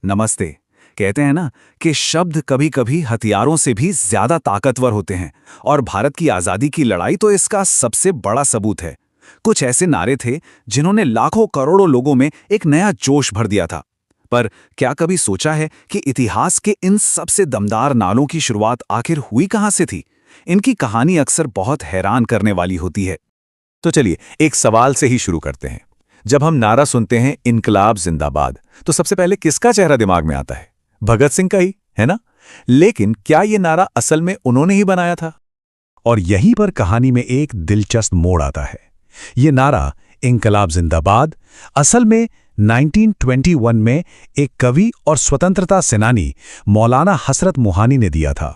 नमस्ते। कहते हैं ना कि शब्द कभी कभी हथियारों से भी ज्यादा ताकतवर होते हैं, और भारत की आजादी की लड़ाई तो इसका सबसे बड़ा सबूत है। कुछ ऐसे नारे थे जिन्होंने लाखों करोड़ों लोगों में एक नया जोश भर दिया था। पर क्या कभी सोचा है कि इतिहास के इन सबसे दमदार नारों की शुरुआत आखिर हुई कहां से थी? इनकी कहानी अक्सर बहुत हैरान करने वाली होती है। तो चलिए एक सवाल से ही शुरू करते हैं। जब हम नारा सुनते हैं इनकलाब जिंदाबाद, तो सबसे पहले किसका चेहरा दिमाग में आता है? भगत सिंह का ही, है ना? लेकिन क्या ये नारा असल में उन्होंने ही बनाया था? और यहीं पर कहानी में एक दिलचस्प मोड़ आता है। ये नारा इनकलाब जिंदाबाद असल में 1921 में एक कवि और स्वतंत्रता सेनानी मौलाना हसरत मोहानी ने दिया था।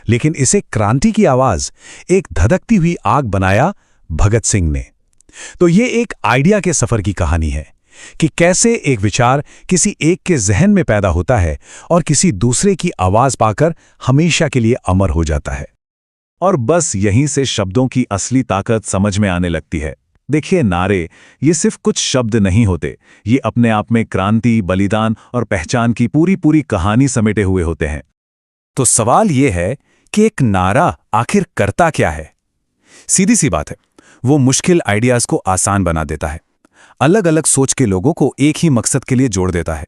लेकिन इसे क्रांति की आवाज, एक धधकती हुई आग बनाया भगत सिंह ने। तो ये एक आइडिया के सफर की कहानी है कि कैसे एक विचार किसी एक के जहन में पैदा होता है और किसी दूसरे की आवाज पाकर हमेशा के लिए अमर हो जाता है। और बस यहीं से शब्दों की असली ताकत समझ में आने लगती है। देखिए, नारे ये सिर्फ कुछ शब्द नहीं होते, ये अपने आप में क्रांति, बलिदान और पहचान की पूरी पूरी कहानी समेटे हुए होते हैं। तो सवाल यह है कि एक नारा आखिर करता क्या है? सीधी सी बात है, वो मुश्किल आइडियाज को आसान बना देता है, अलग अलग सोच के लोगों को एक ही मकसद के लिए जोड़ देता है,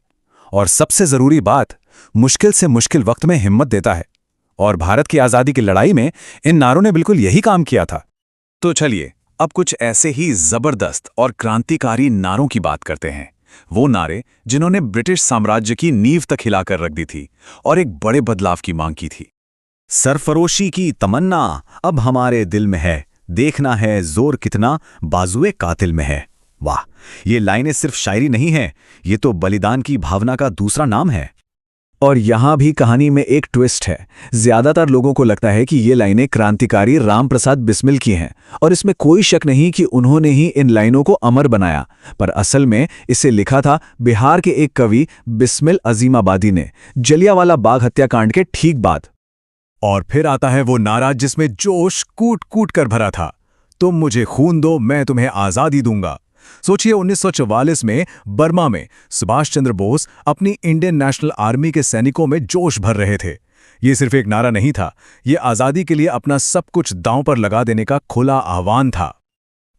और सबसे जरूरी बात, मुश्किल से मुश्किल वक्त में हिम्मत देता है। और भारत की आजादी की लड़ाई में इन नारों ने बिल्कुल यही काम किया था। तो चलिए अब कुछ ऐसे ही जबरदस्त और क्रांतिकारी नारों की बात करते हैं। वो नारे जिन्होंने ब्रिटिश साम्राज्य की नींव तक हिलाकर रख दी थी और एक बड़े बदलाव की मांग की थी। सरफरोशी की तमन्ना अब हमारे दिल में है, देखना है जोर कितना बाजुए कातिल में है। वाह, ये लाइनें सिर्फ शायरी नहीं है, ये तो बलिदान की भावना का दूसरा नाम है। और यहां भी कहानी में एक ट्विस्ट है। ज्यादातर लोगों को लगता है कि ये लाइनें क्रांतिकारी राम प्रसाद बिस्मिल की हैं, और इसमें कोई शक नहीं कि उन्होंने ही इन लाइनों को अमर बनाया। पर असल में इसे लिखा था बिहार के एक कवि बिस्मिल अजीमाबादी ने, जलियांवाला बाग हत्याकांड के ठीक बाद। और फिर आता है वो नारा जिसमें जोश कूट कूट कर भरा था, तुम मुझे खून दो, मैं तुम्हें आजादी दूंगा। सोचिए, 1944 में बर्मा में सुभाष चंद्र बोस अपनी इंडियन नेशनल आर्मी के सैनिकों में जोश भर रहे थे। ये सिर्फ एक नारा नहीं था, ये आजादी के लिए अपना सब कुछ दांव पर लगा देने का खुला आह्वान था।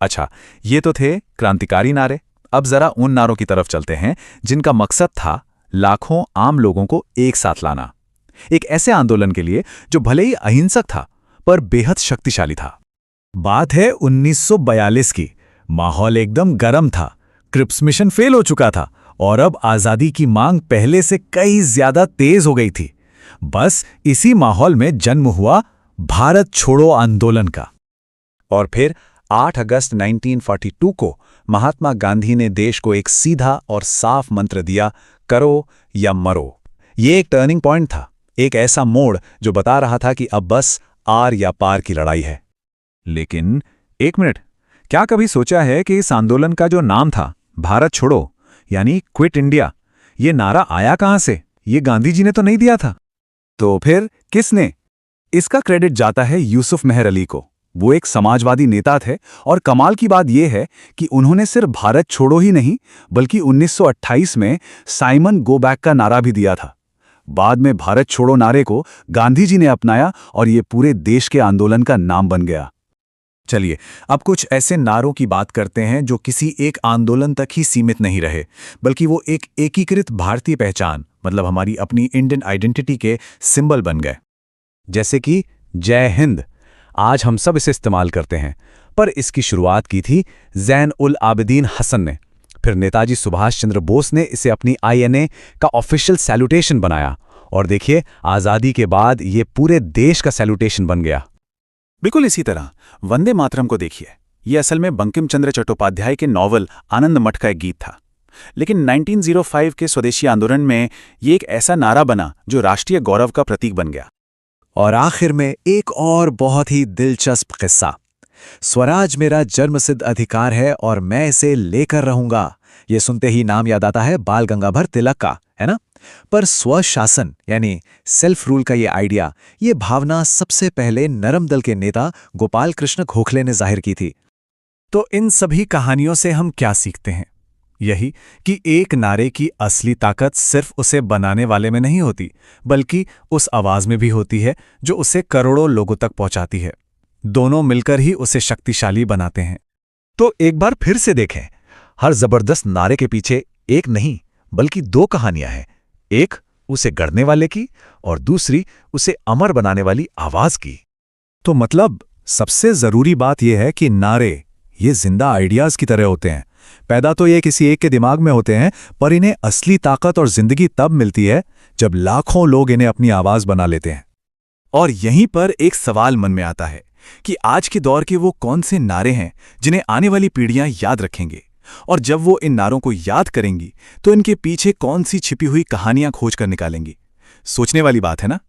अच्छा, ये तो थे क्रांतिकारी नारे। अब जरा उन नारों की तरफ चलते हैं जिनका मकसद था लाखों आम लोगों को एक साथ लाना, एक ऐसे आंदोलन के लिए जो भले ही अहिंसक था पर बेहद शक्तिशाली था। बात है 1942 की। माहौल एकदम गर्म था, क्रिप्स मिशन फेल हो चुका था और अब आजादी की मांग पहले से कई ज्यादा तेज हो गई थी। बस इसी माहौल में जन्म हुआ भारत छोड़ो आंदोलन का। और फिर 8 अगस्त 1942 को महात्मा गांधी ने देश को एक सीधा और साफ मंत्र दिया, करो या मरो। ये एक टर्निंग पॉइंट था, एक ऐसा मोड़ जो बता रहा था कि अब बस आर या पार की लड़ाई है। लेकिन एक मिनट, क्या कभी सोचा है कि इस आंदोलन का जो नाम था भारत छोड़ो यानी क्विट इंडिया, ये नारा आया कहां से? ये गांधी जी ने तो नहीं दिया था। तो फिर किसने? इसका क्रेडिट जाता है यूसुफ मेहर अली को। वो एक समाजवादी नेता थे, और कमाल की बात यह है कि उन्होंने सिर्फ भारत छोड़ो ही नहीं बल्कि 1928 में साइमन गो बैक का नारा भी दिया था। बाद में भारत छोड़ो नारे को गांधी जी ने अपनाया और ये पूरे देश के आंदोलन का नाम बन गया। चलिए अब कुछ ऐसे नारों की बात करते हैं जो किसी एक आंदोलन तक ही सीमित नहीं रहे, बल्कि वो एक एकीकृत भारतीय पहचान, मतलब हमारी अपनी इंडियन आइडेंटिटी के सिंबल बन गए। जैसे कि जय हिंद, आज हम सब इसे इस्तेमाल करते हैं, पर इसकी शुरुआत की थी ज़ैन उल आबिदीन हसन ने। फिर नेताजी सुभाष चंद्र बोस ने इसे अपनी INA का ऑफिशियल सैल्यूटेशन बनाया, और देखिए आज़ादी के बाद ये पूरे देश का सैल्यूटेशन बन गया। बिल्कुल इसी तरह वंदे मातरम को देखिए, ये असल में बंकिम चंद्र चट्टोपाध्याय के नॉवल आनंद मठ का एक गीत था। लेकिन 1905 के स्वदेशी आंदोलन में ये एक ऐसा नारा बना जो राष्ट्रीय गौरव का प्रतीक बन गया। और आखिर में एक और बहुत ही दिलचस्प किस्सा, स्वराज मेरा जन्मसिद्ध अधिकार है और मैं इसे लेकर रहूंगा। ये सुनते ही नाम याद आता है बाल गंगाधर तिलक का, है ना? पर स्वशासन यानी सेल्फ रूल का ये आइडिया, ये भावना सबसे पहले नरम दल के नेता गोपाल कृष्ण गोखले ने जाहिर की थी। तो इन सभी कहानियों से हम क्या सीखते हैं? यही कि एक नारे की असली ताकत सिर्फ उसे बनाने वाले में नहीं होती, बल्कि उस आवाज में भी होती है जो उसे करोड़ों लोगों तक पहुंचाती है। दोनों मिलकर ही उसे शक्तिशाली बनाते हैं। तो एक बार फिर से देखें, हर जबरदस्त नारे के पीछे एक नहीं बल्कि दो कहानियां हैं। एक उसे गढ़ने वाले की और दूसरी उसे अमर बनाने वाली आवाज की। तो मतलब सबसे जरूरी बात यह है कि नारे ये जिंदा आइडियाज की तरह होते हैं। पैदा तो ये किसी एक के दिमाग में होते हैं, पर इन्हें असली ताकत और जिंदगी तब मिलती है जब लाखों लोग इन्हें अपनी आवाज बना लेते हैं। और यहीं पर एक सवाल मन में आता है कि आज के दौर के वो कौन से नारे हैं जिन्हें आने वाली पीढ़ियां याद रखेंगे, और जब वो इन नारों को याद करेंगी तो इनके पीछे कौन सी छिपी हुई कहानियां खोज कर निकालेंगी। सोचने वाली बात है ना।